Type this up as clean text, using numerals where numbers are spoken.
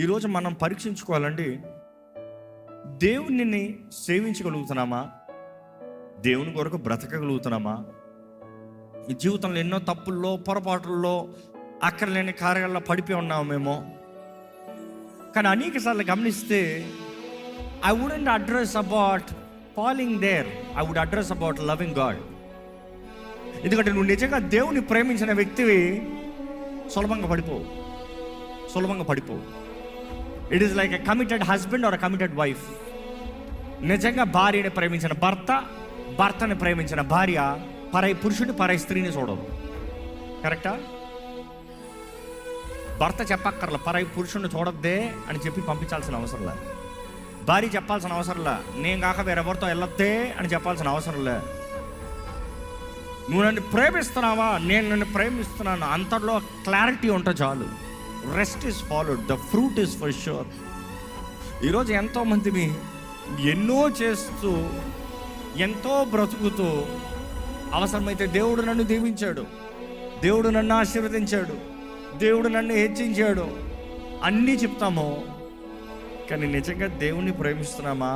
ఈరోజు మనం పరీక్షించుకోవాలండి, దేవునిని సేవించగలుగుతున్నామా? దేవుని కొరకు బ్రతకగలుగుతున్నామా? ఈ జీవితంలో ఎన్నో తప్పుల్లో, పొరపాటుల్లో, అక్కర్లేని కార్యాల్లో పడిపోయి ఉన్నామేమో. కానీ అనేక సార్లు గమనిస్తే I wouldn't address about falling there, I would address about loving God. ఎందుకంటే నువ్వు నిజంగా దేవుని ప్రేమించిన వ్యక్తివి సులభంగా పడిపోవు. It is like a committed husband or a committed wife. నిజంగా భార్యని ప్రేమించిన భర్తని ప్రేమించిన భార్య పరాయి పురుషుని, పరాయి స్త్రీని చూడదు. కరెక్టా? భర్త చెప్పక్కర్ల పరాయి పురుషుని చూడద్దే అని చెప్పి పంపించాల్సిన అవసరం లే. భార్య చెప్పాల్సిన అవసరం లే, నేను కాక వేరెవరితో వెళ్ళొద్దే అని చెప్పాల్సిన అవసరం లే. నువ్వు నన్ను ప్రేమిస్తున్నావా, నేను నన్ను ప్రేమిస్తున్నాను, అంతలో క్లారిటీ ఉంటే చాలు. Rest is followed, the fruit is for sure. ఈరోజు ఎంతోమంది ఎన్నో చేస్తూ, ఎంతో బ్రతుకుతూ, అవసరమైతే దేవుడు నన్ను దీవించాడు, దేవుడు నన్ను ఆశీర్వదించాడు, దేవుడు నన్ను హెచ్చించాడు అన్నీ చెప్తాము. కానీ నిజంగా దేవుణ్ణి ప్రేమిస్తున్నామా?